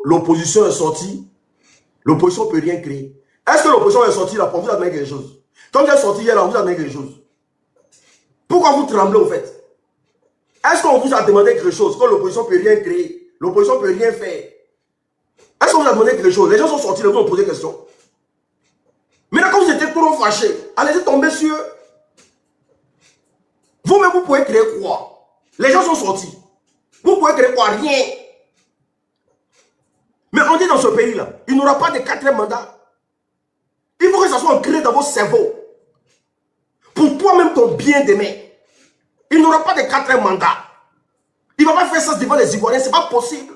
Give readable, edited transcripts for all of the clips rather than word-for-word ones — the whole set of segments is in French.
l'opposition est sortie, l'opposition ne peut rien créer. Est-ce que l'opposition est sortie là pour vous amener quelque chose? Quand vous êtes sorti hier là, on vous a amené quelque chose. Pourquoi vous tremblez au fait? Est-ce qu'on vous a demandé quelque chose quand l'opposition ne peut rien créer? L'opposition ne peut rien faire. Est-ce qu'on vous a demandé quelque chose? Les gens sont sortis, ils vous ont posé des questions. Maintenant, quand vous étiez trop fâchés, allez-y tomber sur eux. Vous-même, vous pouvez créer quoi? Les gens sont sortis. Vous pouvez créer quoi? Rien. Mais on dit dans ce pays-là, il n'y aura pas de 4e mandat. Il faut que ça soit ancré dans vos cerveaux. Pour toi-même, ton bien d'aimer. Il n'y aura pas de 4e mandat. Il ne va pas faire ça devant les Ivoiriens, ce n'est pas possible.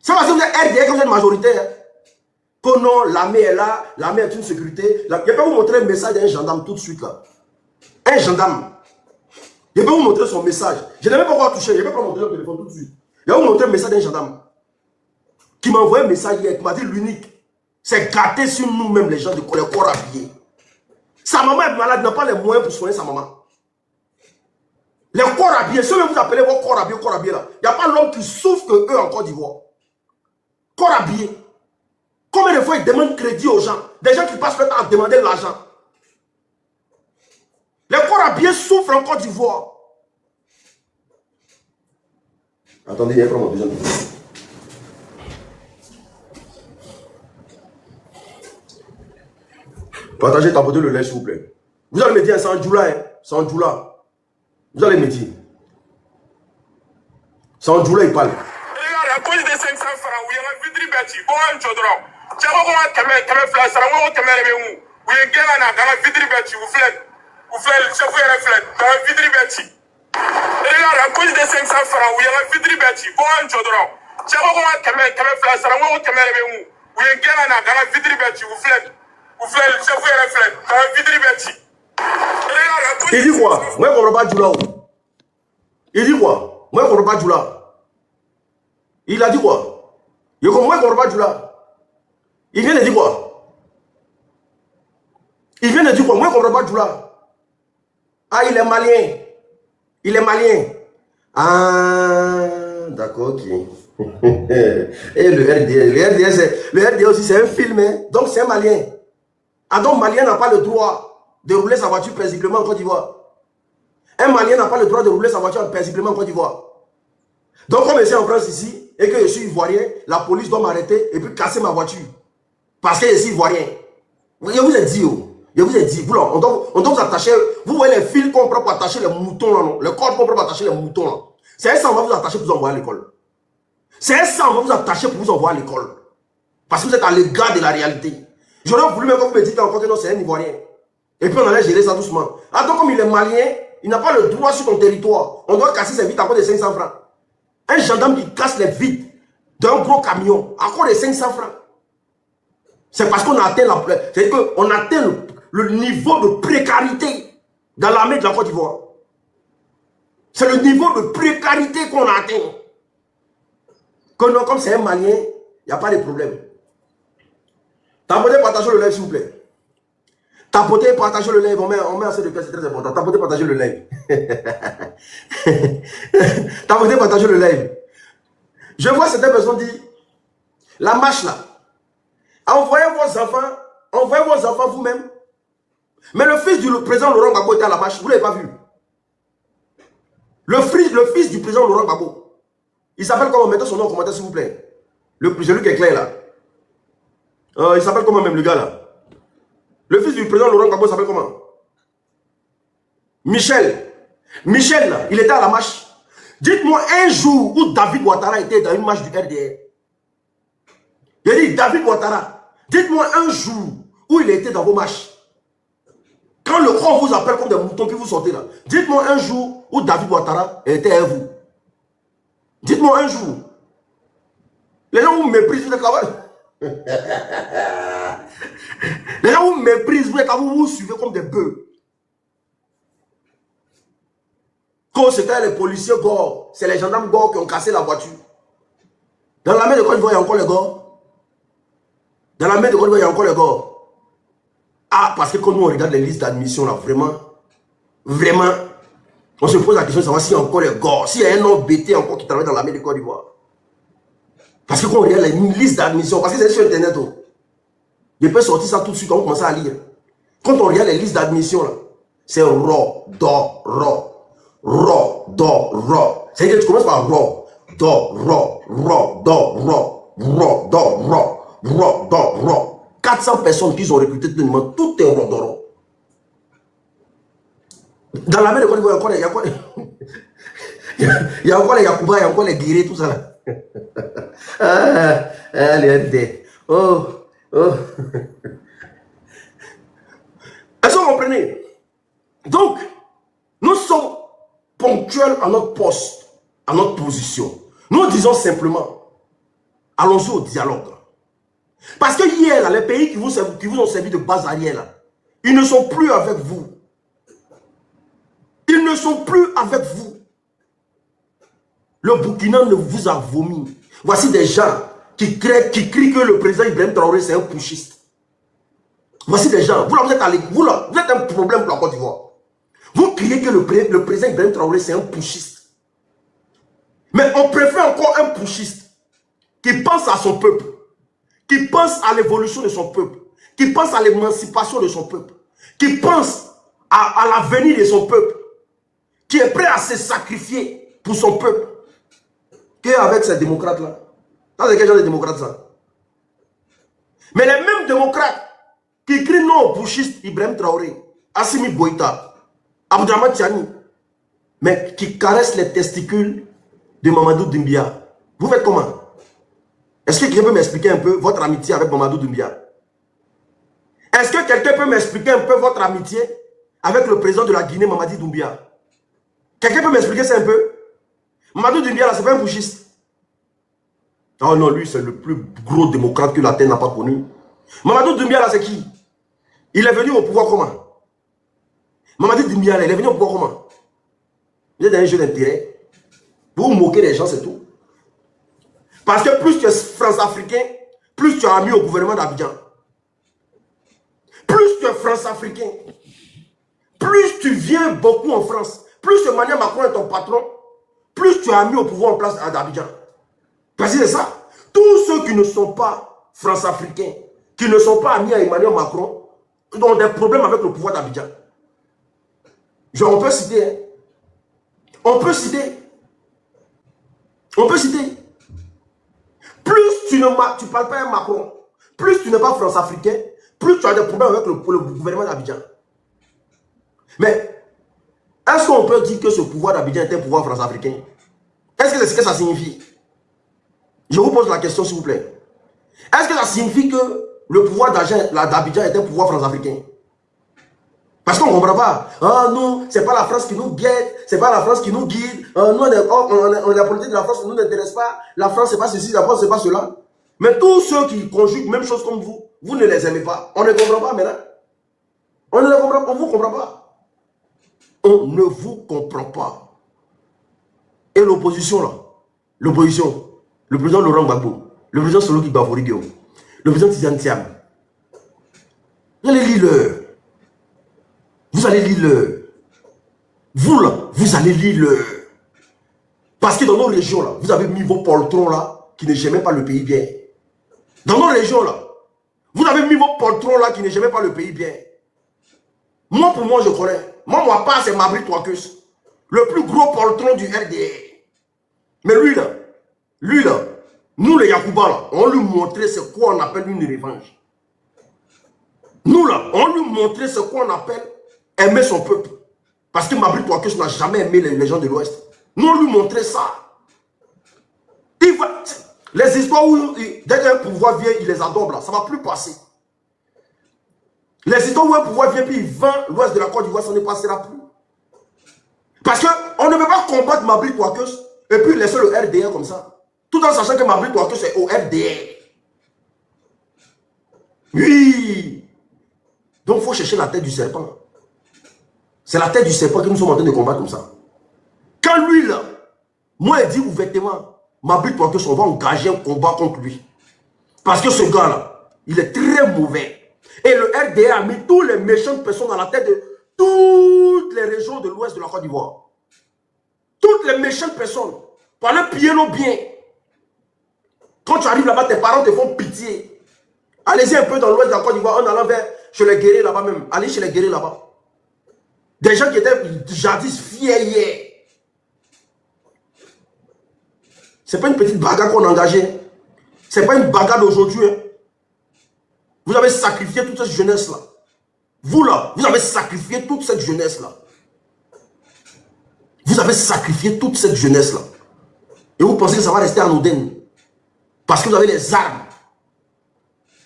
C'est parce que vous êtes RDR, que vous êtes majoritaire. Que non, l'armée est là, l'armée est une sécurité. Je peux vous montrer un message d'un gendarme tout de suite là. Un gendarme. Je peux vous montrer son message. Je n'ai même pas encore touché, je ne peux pas montrer son téléphone tout de suite. Je vais vous montrer un message d'un gendarme. Qui m'a envoyé un message hier, qui m'a dit l'unique. C'est gâter sur nous-mêmes les gens de les corps habillés. Sa maman est malade, n'a pas les moyens pour soigner sa maman. Les corps habillés, ceux que vous appelez vos corps habillés là, il n'y a pas l'homme qui souffre que eux en Côte d'Ivoire. Corps habillés. Combien de fois ils demandent crédit aux gens? Des gens qui passent le temps à demander de l'argent. Les corps habillés souffrent en Côte d'Ivoire. Attendez, il y a mon deuxième. Partagez, tapotez le lait s'il vous plaît. Vous allez me dire, c'est un djoula, hein? C'est un djoula. Vous allez me dire. C'est un djoula, il parle. À cause des 500 francs, oui, on a vu Dribati, bon, un jodron. Tiens, on va te faire ça, on va te faire où? Oui, un gars là, dans la Vidribati, vous faites, chef, vous avez fait, dans la Vidribati. À cause des 500 francs, oui, on a vu Dribati, bon, un jodron. Tiens, on va te faire ça, on va te faire où? Oui, un gars là, dans la Vidribati, vous faites, chef, vous avez fait, dans la Vidribati. Il dit quoi? Moi, je ne comprends pas Djoula. Il dit quoi? Moi, je ne comprends pas Djoula. Il a dit quoi? Moi, je ne comprends pas Djoula. Il vient de dire quoi? Il vient de dire quoi? Moi, je ne comprends pas Djoula. Ah, il est malien. Il est malien. Ah, d'accord, ok. Et le RDA aussi, c'est un film. Hein? Donc, c'est un malien. Ah, donc, malien n'a pas le droit de rouler sa voiture paisiblement en Côte d'Ivoire. Un malien n'a pas le droit de rouler sa voiture paisiblement en Côte d'Ivoire. Donc, comme je suis en France ici, et que je suis ivoirien, la police doit m'arrêter et puis casser ma voiture. Parce que je suis ivoirien. Je vous ai dit, je vous ai dit, vous, là, on doit vous attacher, vous voyez les fils qu'on prend pour attacher les moutons, là, non? Le corps qu'on prend pour attacher les moutons, là. C'est un sang, on va vous attacher pour vous envoyer à l'école. C'est un sang, on va vous attacher pour vous envoyer à l'école. Parce que vous êtes à l'égard de la réalité. J'aurais voulu même que vous me dites encore que non, c'est un ivoirien. Et puis on allait gérer ça doucement. Ah, donc comme il est malien, il n'a pas le droit sur ton territoire. On doit casser ses vitres à cause de 500 francs. Un gendarme qui casse les vitres d'un gros camion à cause de 500 francs. C'est parce qu'on a atteint on atteint le niveau de précarité dans l'armée de la Côte d'Ivoire. C'est le niveau de précarité qu'on a atteint. Que non, comme c'est un malien, il n'y a pas de problème. Tapotez, partagez le live s'il vous plaît. Tapotez, partagez le live. On met assez de pièces, c'est très important. Tapotez, partagez le live. Tapotez, partagez le live. Je vois certaines personnes dire, la marche là, envoyez vos enfants vous-même. Mais le fils du président Laurent Gbagbo était à la marche, vous ne l'avez pas vu. Le fils du président Laurent Gbagbo, il s'appelle comment? Mettez son nom en commentaire s'il vous plaît. Celui qui est clair là. Il s'appelle comment même le gars là? Le fils du président Laurent Gbagbo s'appelle comment? Michel. Michel là, il était à la marche. Dites-moi un jour où David Ouattara était dans une marche du RDR. Il dit David Ouattara, dites-moi un jour où il était dans vos marches. Quand le corps vous appelle comme des moutons qui vous sortez là, dites-moi un jour où David Ouattara était à vous. Dites-moi un jour. Les gens vous méprisent, vous êtes là-bas. Les gens vous méprisent, vous êtes là, vous suivez comme des bœufs. Quand c'était les policiers gore, c'est les gendarmes gore qui ont cassé la voiture. Dans la main de Côte d'Ivoire, il y a encore les gore. Dans la main de Côte d'Ivoire, il y a encore les gore. Ah, parce que quand nous on regarde les listes d'admission là, vraiment, on se pose la question de savoir s'il y a encore les gore, s'il y a un homme bêté encore qui travaille dans la main de Côte d'Ivoire. Parce que Quand on regarde les listes d'admission, parce que c'est sur Internet, oh. Je peux sortir ça tout de suite quand on commence à lire. Quand on regarde les listes d'admission, là, c'est ro, do, ro. Ro, do, ro. C'est-à-dire que tu commences par ro, do, ro, ro, do, ro, ro, do, ro, ro, do, ro. 400 personnes qui ont recruté tout est ro, do, ro. Dans la mer de Côte d'Ivoire, il y a encore il y a encore les Yacouba, il y a encore les Guiré, tout ça là. Les RD. Oh, oh. Est-ce que vous comprenez? Donc, nous sommes ponctuels à notre poste, à notre position. Nous disons simplement, allons-y au dialogue. Parce que hier, là, les pays qui vous ont servi de base arrière, là, ils ne sont plus avec vous. Ils ne sont plus avec vous. Le Burkina ne vous a vomi. Voici des gens qui crient que le président Ibrahim Traoré, c'est un putschiste. Voici des gens, vous êtes un problème pour la Côte d'Ivoire. Vous criez que le président Ibrahim Traoré, c'est un putschiste. Mais on préfère encore un putschiste qui pense à son peuple, qui pense à l'évolution de son peuple, qui pense à l'émancipation de son peuple, qui pense à l'avenir de son peuple, qui est prêt à se sacrifier pour son peuple, qu'avec ces démocrates-là. Ça, c'est quel genre de démocrates, ça? Mais les mêmes démocrates qui crient non au putschiste Ibrahim Traoré, Assimi Goïta, Abdraman Tiani, mais qui caressent les testicules de Mamadou Doumbia. Vous faites comment? Est-ce que quelqu'un peut m'expliquer un peu votre amitié avec Mamadou Doumbia? Est-ce que quelqu'un peut m'expliquer un peu votre amitié avec le président de la Guinée, Mamadi Doumbia? Quelqu'un peut m'expliquer ça un peu? Mamadou Doumbia, là, c'est pas un putschiste. Oh non, lui, c'est le plus gros démocrate que la Terre n'a pas connu. Mamadou Doumbia, là, c'est qui? Il est venu au pouvoir comment? Mamadou Doumbia, là, il est venu au pouvoir comment? Vous êtes dans un jeu d'intérêt. Vous vous moquez des gens, c'est tout. Parce que plus tu es France-africain, plus tu as mis au gouvernement d'Abidjan. Plus tu es France-africain, plus tu viens beaucoup en France, plus Emmanuel Macron est ton patron, plus tu as mis au pouvoir en place d'Abidjan. Parce que c'est ça. Tous ceux qui ne sont pas France-africains, qui ne sont pas amis à Emmanuel Macron, ont des problèmes avec le pouvoir d'Abidjan. On peut citer. Hein. On peut citer. On peut citer. Plus tu ne parles pas à Macron, plus tu n'es pas France-africain, plus tu as des problèmes avec le gouvernement d'Abidjan. Mais, est-ce qu'on peut dire que ce pouvoir d'Abidjan est un pouvoir France-africain? Est-ce que c'est ce que ça signifie? Je vous pose la question, s'il vous plaît. Est-ce que ça signifie que le pouvoir d'Abidjan est un pouvoir France-africain? Parce qu'on ne comprend pas. Ah non, c'est pas la France qui nous guette, c'est pas la France qui nous guide. Nous, la politique de la France ne nous intéresse pas. La France, c'est pas ceci, la France, c'est pas cela. Mais tous ceux qui conjuguent même chose comme vous, vous ne les aimez pas. On ne comprend pas maintenant. On ne les comprend pas, on ne vous comprend pas. On ne vous comprend pas. Et l'opposition là, l'opposition, le président Laurent Gbagbo, le président Soloki Baforidio, le président Tidiane Thiam, vous allez lire leur. Vous allez lire leur. Vous là, vous allez lire leur. Parce que dans nos régions là, vous avez mis vos poltrons là, qui ne gênent pas le pays bien. Dans nos régions là, vous avez mis vos poltrons là, qui ne gênent pas le pays bien. Moi, pour moi, je connais. Moi, pas, c'est Mabri Touakus. Le plus gros poltron du RDR. Mais lui là, nous les Yacouba là, on lui montrait ce quoi on appelle une revanche. Nous là, on lui montrait ce qu'on appelle aimer son peuple. Parce que Mabri Touakus n'a jamais aimé les gens de l'Ouest. Nous, on lui montrait ça. Les histoires où, dès qu'un pouvoir vient, il les adopte là, ça ne va plus passer. Les histoires où un pouvoir vient puis il vend l'Ouest de la Côte d'Ivoire, ça ne passera plus. Parce qu'on ne peut pas combattre Mabri Touakus et puis laisser le RDR comme ça. Tout en sachant que Mabri Touakus est au RDR. Oui. Donc il faut chercher la tête du serpent. C'est la tête du serpent que nous sommes en train de combattre comme ça. Quand lui là, moi il dit ouvertement, Mabri Touakus, on va engager un combat contre lui. Parce que ce gars là, il est très mauvais. Et le RDA a mis tous les méchantes personnes dans la tête de toutes les régions de l'ouest de la Côte d'Ivoire. Toutes les méchantes personnes. Pour aller piller nos biens. Quand tu arrives là-bas, tes parents te font pitié. Allez-y un peu dans l'ouest de la Côte d'Ivoire, en allant vers chez les guerriers là-bas même. Allez chez les guerriers là-bas. Des gens qui étaient jadis fiers hier. Ce n'est pas une petite bagarre qu'on a engagée. Ce n'est pas une bagarre d'aujourd'hui. Hein. Vous avez sacrifié toute cette jeunesse-là. Vous là, vous avez sacrifié toute cette jeunesse-là. Vous avez sacrifié toute cette jeunesse-là. Et vous pensez que ça va rester anodin. Parce que vous avez les armes.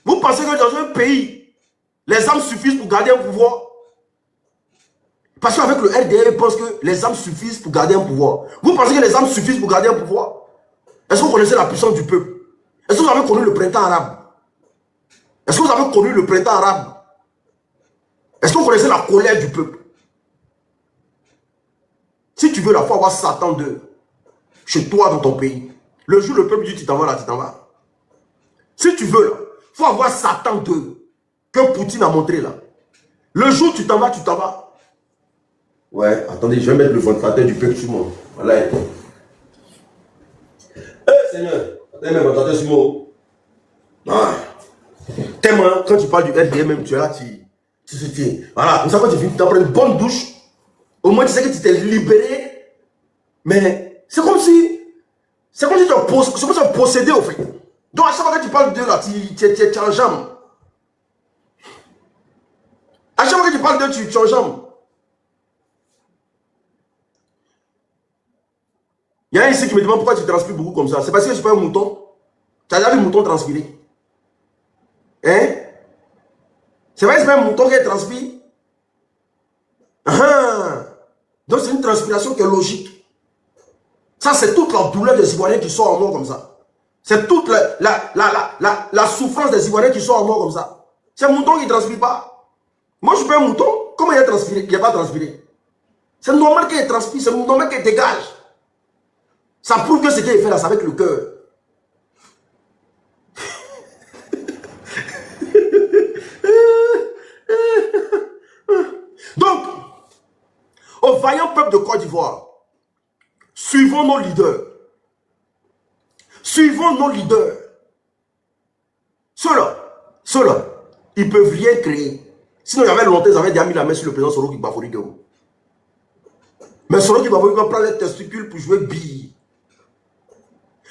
Vous pensez que dans un pays, les armes suffisent pour garder un pouvoir. Parce qu'avec le RDR, ils pensent que les armes suffisent pour garder un pouvoir. Vous pensez que les armes suffisent pour garder un pouvoir? Est-ce que vous connaissez la puissance du peuple? Est-ce que vous avez connu le printemps arabe? Est-ce que vous avez connu le printemps arabe? Est-ce que vous connaissez la colère du peuple? Si tu veux la fois avoir Satan chez toi dans ton pays, le jour le peuple dit tu t'en vas là, tu t'en vas. Si tu veux là, il faut avoir Satan que Poutine a montré là. Le jour tu t'en vas, tu t'en vas. Ouais, attendez, je vais mettre le ventilateur du peuple sur moi. Voilà. Seigneur, attendez, le ventilateur sur moi. Ah. Tellement, quand tu parles du RDM même, tu es là, tu tiens. Voilà, comme ça quand tu finis, tu prends une bonne douche. Au moins tu sais que tu t'es libéré. Mais c'est comme si tu as possédé au fait. Donc à chaque fois que tu parles d'eux là, tu es en jambe. À chaque fois que tu parles d'eux, tu es en jambe. Il y a un ici qui me demande pourquoi tu transpires beaucoup comme ça. C'est parce que je suis pas un mouton. Tu as déjà vu un mouton transpirer? Hein? C'est vrai que c'est pas un mouton qui transpire? Ah. Donc c'est une transpiration qui est logique. Ça c'est toute la douleur des Ivoiriens qui sont en mort comme ça. C'est toute la souffrance des Ivoiriens qui sont en mort comme ça. C'est un mouton qui ne transpire pas. Moi je suis pas un mouton. Comment il a transpiré? Il n'a pas transpiré. C'est normal qu'il transpire, c'est normal qu'il dégage. Ça prouve que ce qu'il fait là, c'est avec le cœur. Donc, au vaillant peuple de Côte d'Ivoire, suivons nos leaders. Suivons nos leaders. Ceux-là, ils ne peuvent rien créer. Sinon, il y avait longtemps, ils avaient déjà mis la main sur le président Soro Gbagbo. Mais Soro Gbagbo va prendre les testicules pour jouer bille.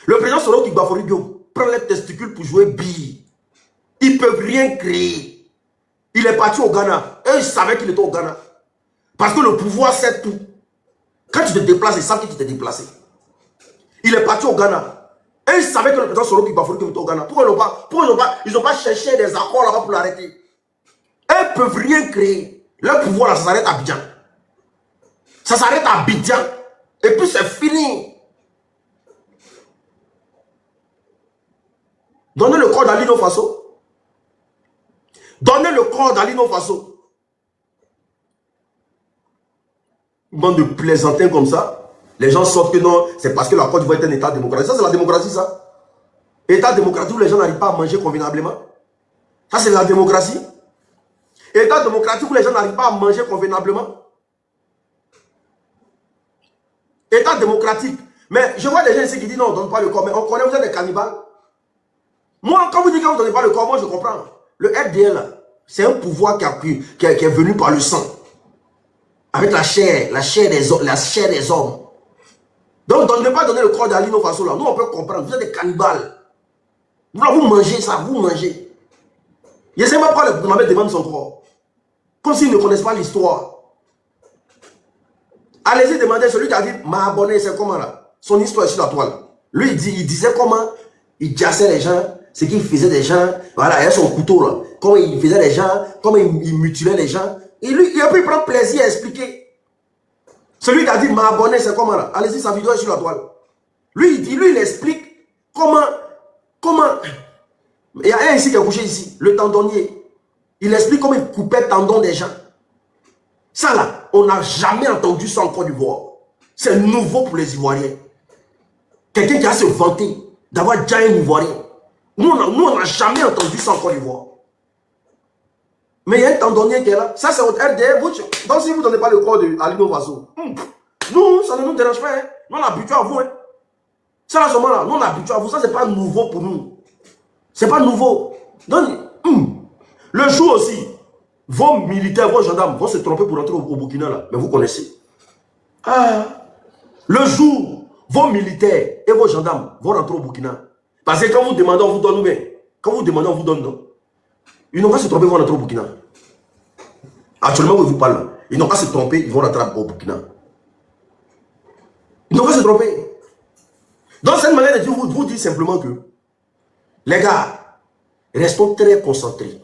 Le président Soro Gbagbo prend les testicules pour jouer bille. Ils ne peuvent rien créer. Il est parti au Ghana. Et ils savaient qu'il était au Ghana. Parce que le pouvoir sait tout. Quand tu te déplaces, ils savent que tu t'es déplacé. Il est parti au Ghana. Et ils savaient que le président Soro Gbagbo était au Ghana. Pourquoi ils n'ont pas cherché des accords là-bas pour l'arrêter? Ils ne peuvent rien créer. Leur pouvoir là, ça s'arrête à Abidjan. Ça s'arrête à Abidjan. Et puis c'est fini. Donnez le corps d'Alino Faso. Donnez le corps d'Alino Faso. Bande de plaisantins comme ça. Les gens sortent que non, c'est parce que la Côte d'Ivoire est un état démocratique. Ça, c'est la démocratie, ça. État démocratique où les gens n'arrivent pas à manger convenablement. Ça, c'est la démocratie. État démocratique où les gens n'arrivent pas à manger convenablement. État démocratique. Mais je vois des gens ici qui disent non, on ne donne pas le corps. Mais on connaît, vous êtes des cannibales. Moi, quand vous dites que vous ne donnez pas le corps, moi je comprends. Le RDL, c'est un pouvoir qui est venu par le sang. Avec la chair des hommes. Donc, ne pas donner le corps d'Alino Faso là. Nous, on peut comprendre. Vous êtes des cannibales. Vous mangez ça, vous mangez. Je ne sais pas pourquoi le Mohamed demande son corps. Comme s'ils ne connaissent pas l'histoire. Allez-y demander celui qui a dit m'a abonné, c'est comment là? Son histoire est sur la toile. Lui, il disait comment il jassait les gens, ce qu'il faisait des gens. Voilà, il a son couteau là. Comment il faisait les gens, comment il mutilait les gens. Et lui, il prend plaisir à expliquer. Celui qui a dit m'a abonné, c'est comment là? Allez-y, sa vidéo est sur la toile. Lui, il explique comment. Il y a un ici qui est couché ici, le tendonnier. Il explique comment il coupait le tendon des gens. Ça là, on n'a jamais entendu ça en Côte d'Ivoire. C'est nouveau pour les Ivoiriens. Quelqu'un qui a se vanter d'avoir déjà un Ivoirien. Nous, on n'a jamais entendu ça en Côte d'Ivoire. Mais il y a un tendonnier qui est là. Ça, c'est votre RDR. Donc, si vous ne donnez pas le corps d'Alino Faso, nous, ça ne nous dérange pas. Hein. Nous, on est habitués à vous. Hein. Ça, là, seulement là, nous, on est habitués à vous. Ça, c'est pas nouveau pour nous. C'est pas nouveau. Donc, le jour aussi, vos militaires, vos gendarmes vont se tromper pour entrer au Burkina, là. Mais vous connaissez. Le jour, vos militaires et vos gendarmes vont rentrer au Burkina. Parce que quand vous demandez, on vous donne, mais quand vous demandez, on vous donne, non. Ils n'ont pas se tromper, ils vont rentrer au Burkina. Actuellement, où ils vous parlent, ils n'ont pas se tromper, ils vont rentrer au Burkina. Ils n'ont pas se tromper. Donc, cette manière de dire, vous dites simplement que, les gars, restons très concentrés.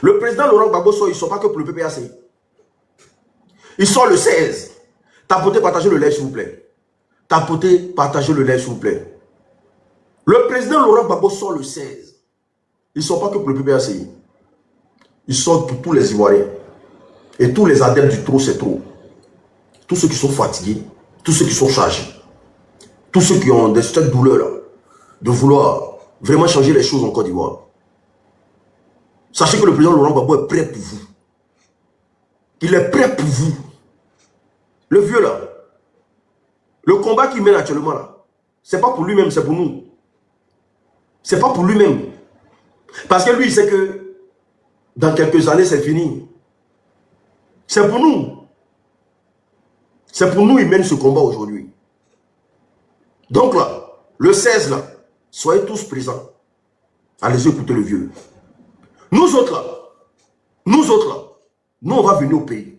Le président Laurent Gbagbo sort, il ne sort pas que pour le PPAC. Il sort le 16. Tapotez, partagez le live, s'il vous plaît. Tapotez, partagez le live, s'il vous plaît. Le président Laurent Gbagbo sort le 16. Il ne sort pas que pour le PPAC. Il sort pour tous les Ivoiriens. Et tous les adeptes du trop, c'est trop. Tous ceux qui sont fatigués, tous ceux qui sont chargés, tous ceux qui ont cette douleur-là, de vouloir vraiment changer les choses en Côte d'Ivoire. Sachez que le président Laurent Gbagbo est prêt pour vous. Il est prêt pour vous. Le vieux là, le combat qu'il mène actuellement là, c'est pas pour lui-même, c'est pour nous. C'est pas pour lui-même. Parce que lui, il sait que dans quelques années, c'est fini. C'est pour nous. C'est pour nous, il mène ce combat aujourd'hui. Donc là, le 16 là, soyez tous présents. Allez écouter le vieux. Nous autres là, nous on va venir au pays.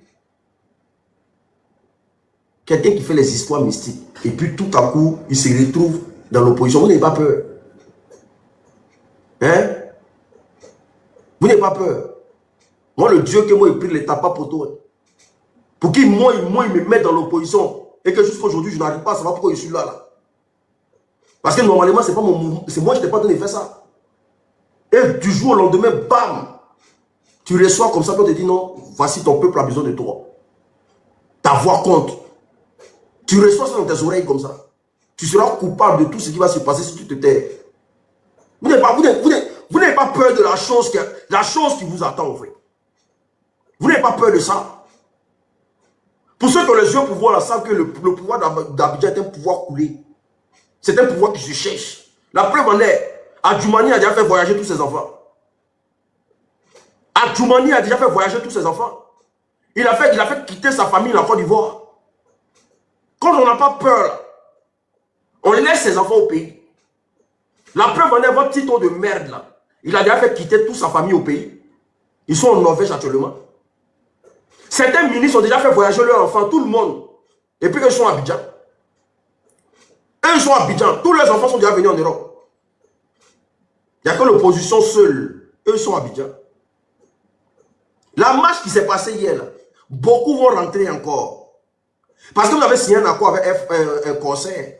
Quelqu'un qui fait les histoires mystiques, et puis tout à coup, il se retrouve dans l'opposition. Vous n'avez pas peur. Hein? Vous n'avez pas peur. Moi, le Dieu que moi, il prie les tapas pour toi. Pour qu'il moi, il me mette dans l'opposition. Et que jusqu'à aujourd'hui, je n'arrive pas à savoir pourquoi je suis là. Parce que normalement, c'est pas mon mouvement. C'est moi, je n'étais pas en train de faire ça. Et du jour au lendemain, bam! Tu reçois comme ça, on te dit non, voici ton peuple a besoin de toi. Ta voix compte. Tu reçois ça dans tes oreilles comme ça. Tu seras coupable de tout ce qui va se passer si tu te tais. Vous n'avez pas peur de la chose qui vous attend en fait. Vous n'avez pas peur de ça. Pour ceux qui ont les yeux au pouvoir, là, savent que le pouvoir d'Abidjan est un pouvoir coulé. C'est un pouvoir qui se cherche. La preuve en est, Adjoumani a déjà fait voyager tous ses enfants. Adjoumani a déjà fait voyager tous ses enfants. Il a fait quitter sa famille en Côte d'Ivoire. Quand on n'a pas peur, on laisse ses enfants au pays. La preuve en est, votre petit ton de merde là. Il a déjà fait quitter toute sa famille au pays. Ils sont en Norvège actuellement. Certains ministres ont déjà fait voyager leurs enfants, tout le monde. Et puis eux sont à Abidjan. Eux ils sont à Abidjan. Tous leurs enfants sont déjà venus en Europe. Il n'y a que l'opposition seule. Eux ils sont à Abidjan. La marche qui s'est passée hier, là, beaucoup vont rentrer encore. Parce que vous avez signé un accord avec un conseil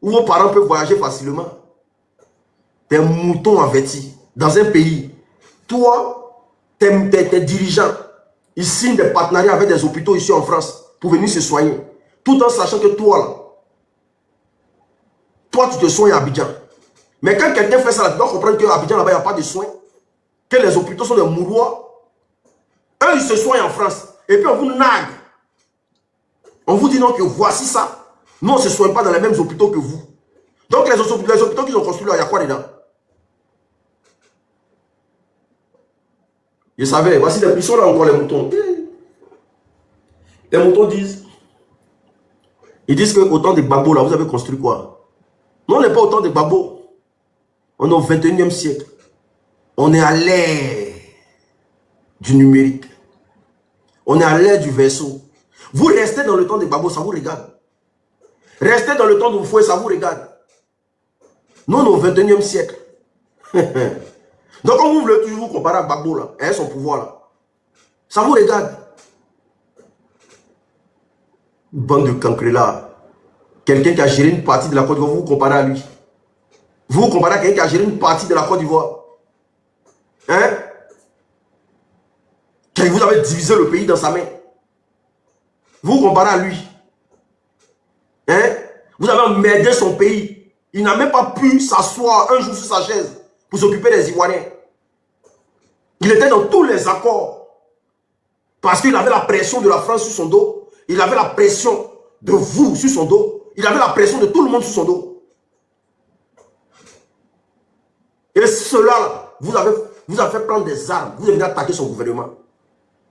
où vos parents peuvent voyager facilement. Des moutons avertis dans un pays. Toi, tes dirigeants, ils signent des partenariats avec des hôpitaux ici en France pour venir se soigner. Tout en sachant que toi, tu te soignes à Abidjan. Mais quand quelqu'un fait ça, tu dois comprendre qu'à Abidjan, là-bas, il n'y a pas de soins. Que les hôpitaux sont des mouroirs. Eux, ils se soignent en France. Et puis on vous nague. On vous dit non que voici ça. Nous, on ne se soigne pas dans les mêmes hôpitaux que vous. Donc les hôpitaux qu'ils ont construits là, il y a quoi dedans? Je savais, voici ils sont là encore les moutons. Les moutons disent, ils disent que autant de Gbagbo là, vous avez construit quoi? Non, on n'est pas autant de Gbagbo. On est au 21e siècle. On est à l'ère du numérique. On est à l'ère du vaisseau. Vous restez dans le temps de Gbagbo, ça vous regarde. Restez dans le temps de Oufoué, ça vous regarde. Nous, on est au 21e siècle. Donc, quand vous voulez toujours vous comparer à Gbagbo, là, et son pouvoir, là, ça vous regarde. Bande de cancrés là. Quelqu'un qui a géré une partie de la Côte d'Ivoire, vous vous comparez à lui. Vous vous comparez à quelqu'un qui a géré une partie de la Côte d'Ivoire. Hein? Quand vous avez divisé le pays dans sa main. Vous vous comparez à lui. Hein? Vous avez emmerdé son pays. Il n'a même pas pu s'asseoir un jour sur sa chaise pour s'occuper des Ivoiriens. Il était dans tous les accords. Parce qu'il avait la pression de la France sur son dos. Il avait la pression de vous sur son dos. Il avait la pression de tout le monde sur son dos. Et cela, vous avez fait prendre des armes. Vous avez attaqué son gouvernement.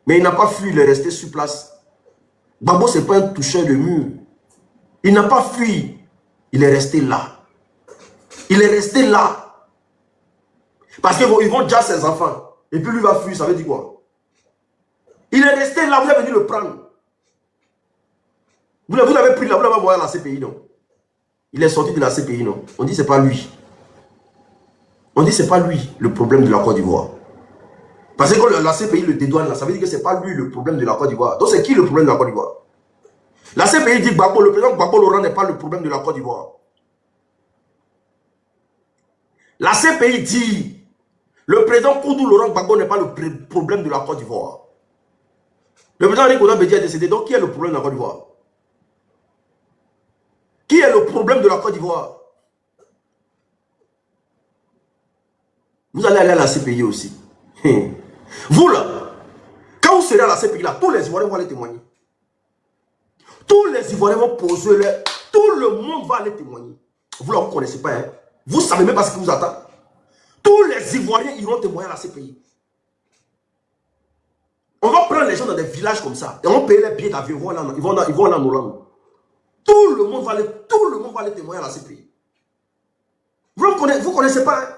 Mais il n'a pas fui, il est resté sur place. Gbagbo, ce n'est pas un toucheur de mur. Il n'a pas fui. Il est resté là. Il est resté là. Parce qu'ils vont déjà ses enfants. Et puis lui va fuir, ça veut dire quoi? Il est resté là, vous avez venu le prendre. Vous l'avez pris là, vous l'avez envoyé à la CPI, non? Il est sorti de la CPI, non? On dit que ce n'est pas lui. On dit que ce n'est pas lui le problème de la Côte d'Ivoire. Parce que la CPI le dédouane là, ça veut dire que ce n'est pas lui le problème de la Côte d'Ivoire. Donc c'est qui le problème de la Côte d'Ivoire? La CPI dit Gbagbo, le président Gbagbo Laurent n'est pas le problème de la Côte d'Ivoire. La CPI dit le président Koudou Laurent Gbagbo n'est pas le problème de la Côte d'Ivoire. Le président Nicolas Bédi est décédé, donc qui est le problème de la Côte d'Ivoire? Qui est le problème de la Côte d'Ivoire? Vous allez aller à la CPI aussi. Vous là, quand vous serez à la CPI là, tous les Ivoiriens vont aller témoigner. Tous les Ivoiriens vont poser leur... Tout le monde va aller témoigner. Vous là, vous ne connaissez pas, hein? Vous ne savez même pas ce qui vous attend. Tous les Ivoiriens iront témoigner à la CPI. On va prendre les gens dans des villages comme ça. Et on va payer les billets d'avion. Ils vont aller en Hollande. Tout le monde va aller témoigner à la CPI. Vous ne connaissez pas, hein?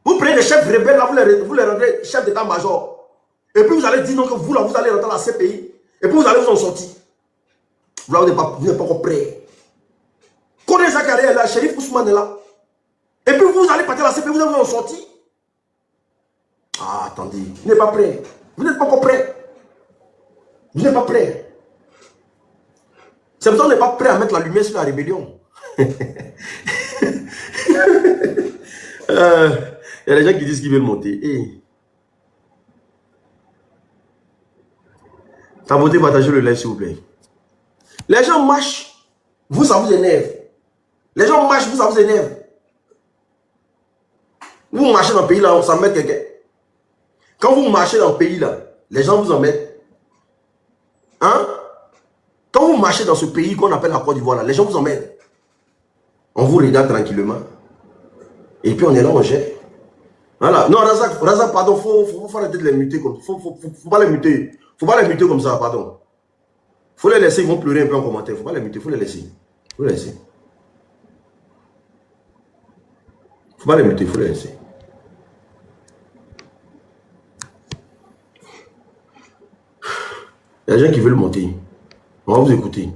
Vous prenez les chefs rebelles, là, vous les rendez chefs d'état-major. Et puis vous allez dire non, que vous, là, vous allez rentrer dans la CPI. Et puis vous allez vous en sortir. Vous n'êtes pas encore prêts. Connaissez Zakaria est là, Chérif Ousmane est là. Et puis vous allez partir à la CPI, vous allez vous en sortir. Ah, attendez, vous n'êtes pas prêts. Vous n'êtes pas encore prêts. Vous n'êtes pas prêts. C'est pour ça qu'on n'est pas prêt à mettre la lumière sur la rébellion. Il y a des gens qui disent qu'ils veulent monter. Hey. T'as voté, partagez le live s'il vous plaît. Les gens marchent, vous ça vous énerve. Les gens marchent, vous ça vous énerve. Vous marchez dans le pays là, on s'en met quelqu'un. Quand vous marchez dans le pays là, les gens vous en mettent. Hein? Quand vous marchez dans ce pays qu'on appelle la Côte d'Ivoire là, les gens vous en mettent. On vous regarde tranquillement. Et puis on est là, on gère. Voilà. Non, Razak, pardon, faut arrêter de les muter comme ça. Faut pas les muter. Faut pas les muter comme ça, pardon. Faut les laisser, ils vont pleurer un peu en commentaire. Faut pas les muter, faut les laisser. Faut les laisser. Faut pas les muter, faut les laisser. Il y a des gens qui veulent monter. On va vous écouter.